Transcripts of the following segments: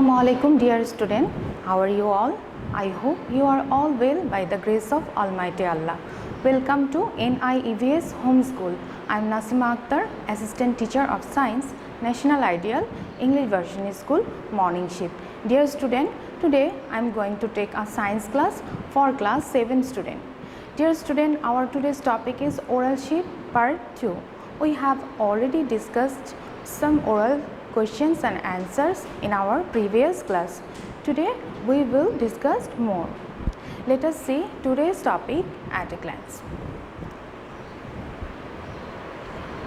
Assalamu alaikum dear student. How are you all? I hope you are all well by the grace of Almighty Allah. Welcome to NIEVS Homeschool. I am Nasima Akter, Assistant Teacher of Science, National Ideal, English Version School, Morning Shift. Dear student, today I am going to take a science class for class 7 student. Dear student, our today's topic is oral sheet part 2. We have already discussed some oral questions and answers in our previous class. Today we will discuss more. Let us see today's topic at a glance.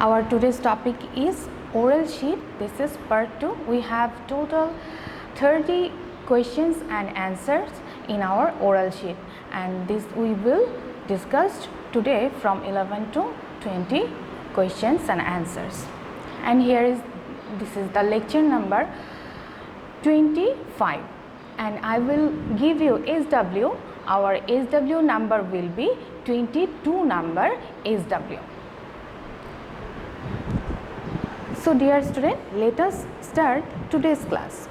Our today's topic is oral sheet. This is part 2. We have total 30 questions and answers in our oral sheet, and this we will discuss today from 11 to 20 questions and answers. And this is the lecture number 25, and I will give you SW. Our SW number will be 22 number SW. So dear student, let us start today's class.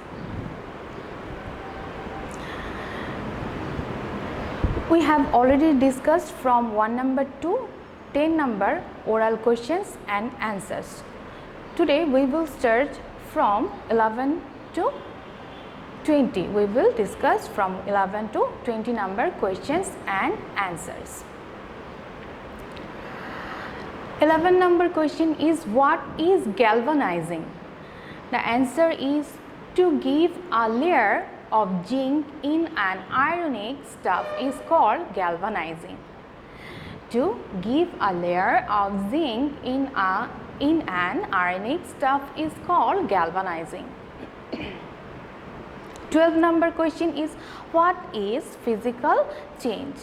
We have already discussed from 1 number to 10 number oral questions and answers. Today we will start from 11 to 20. We will discuss from 11 to 20 number questions and answers. 11 number question is, what is galvanizing? The answer is, to give a layer of zinc in an ionic stuff is called galvanizing. To give a layer of zinc in an ionic stuff is called galvanizing. 12 number question is, what is physical change?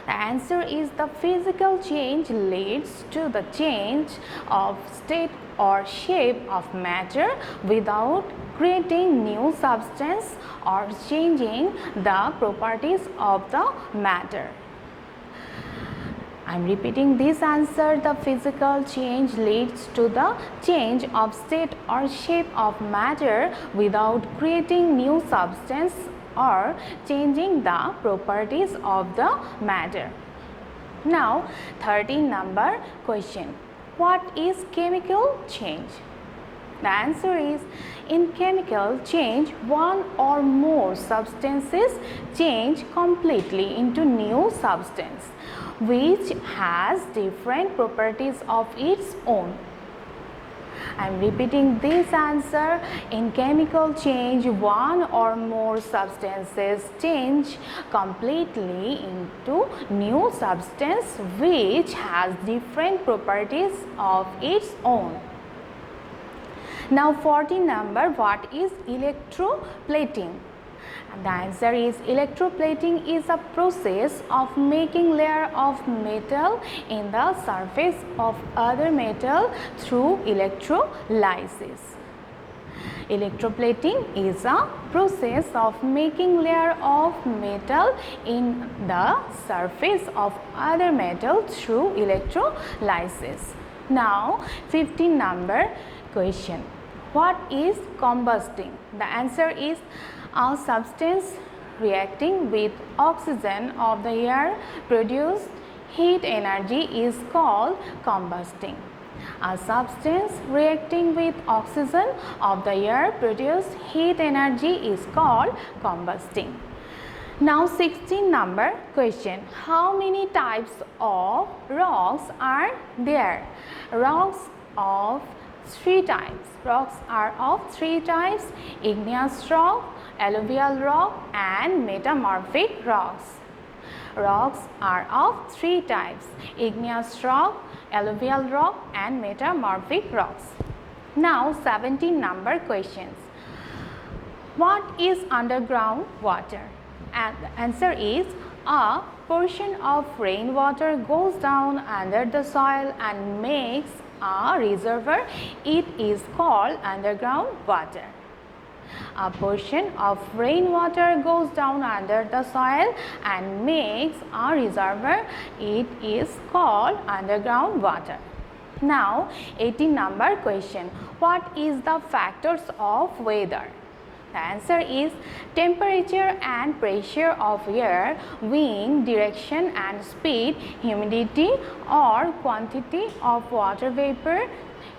The answer is, the physical change leads to the change of state or shape of matter without creating new substance or changing the properties of the matter. I am repeating this answer. The physical change leads to the change of state or shape of matter without creating new substance or changing the properties of the matter. Now 13 number question. What is chemical change? The answer is, in chemical change, one or more substances change completely into new substance which has different properties of its own. I am repeating this answer. In chemical change, one or more substances change completely into new substance which has different properties of its own. Now 14 number, what is electroplating? The answer is, electroplating is a process of making layer of metal in the surface of other metal through electrolysis. Electroplating is a process of making layer of metal in the surface of other metal through electrolysis. Now 15 number question. What is combusting? The answer is, a substance reacting with oxygen of the air produce heat energy is called combusting. A substance reacting with oxygen of the air produce heat energy is called combusting. Now 16 number question. How many types of rocks are there? Rocks of 3 types. Rocks are of 3 types: igneous rock, alluvial rock and metamorphic rocks. Rocks are of 3 types: igneous rock, alluvial rock and metamorphic rocks. Now 17 number questions. What is underground water? And the answer is, a portion of rainwater goes down under the soil and makes a reservoir. It is called underground water. A portion of rainwater goes down under the soil and makes a reservoir. It is called underground water. Now 18 number question. What is the factors of weather? The answer is temperature and pressure of air, wind, direction and speed, humidity or quantity of water vapor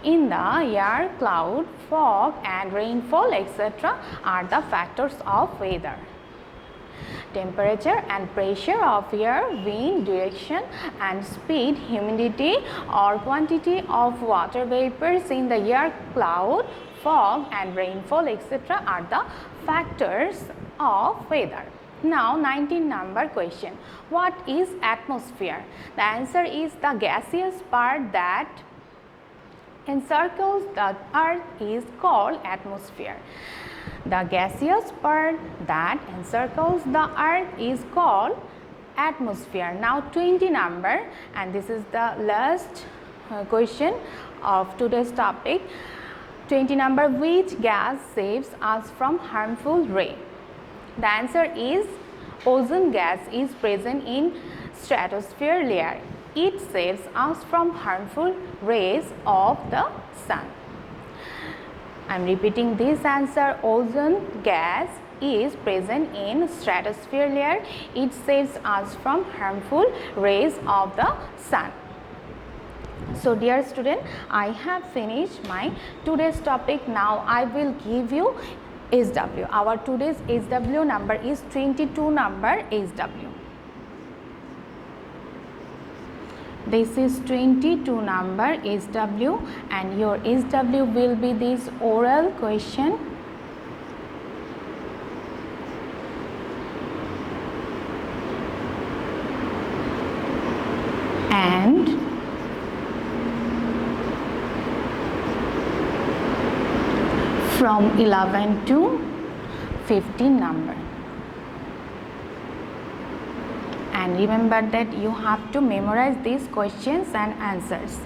in the air, cloud, fog and rainfall etc. are the factors of weather. Temperature and pressure of air, wind, direction and speed, humidity or quantity of water vapors in the air, cloud, fog and rainfall etc. are the factors of weather. Now 19 number question. What is atmosphere? The answer is the gaseous part that encircles the earth is called atmosphere. The gaseous part that encircles the earth is called atmosphere. Now 20 number, and this is the last question of today's topic. 20 number, which gas saves us from harmful ray? The answer is ozone gas is present in stratosphere layer. It saves us from harmful rays of the sun. I am repeating this answer. Ozone gas is present in stratosphere layer. It saves us from harmful rays of the sun. So dear student, I have finished my today's topic. Now I will give you SW. Our today's SW number is 22 number SW. This is 22 number SW and your SW will be this oral question. And from 11 to 15 number. And remember that you have to memorize these questions and answers.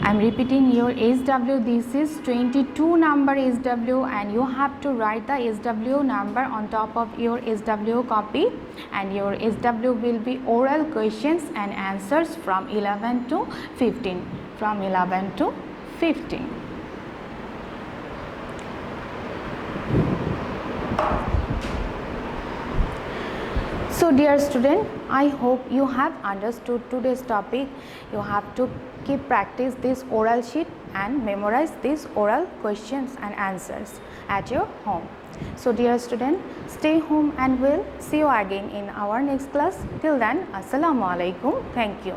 I am repeating your SW. This is 22 number SW and you have to write the SW number on top of your SW copy, and your SW will be oral questions and answers from 11 to 15. From 11 to 15. So dear student, I hope you have understood today's topic. You have to keep practice this oral sheet and memorize these oral questions and answers at your home. So dear student, stay home and we'll see you again in our next class. Till then, Assalamu alaikum. Thank you.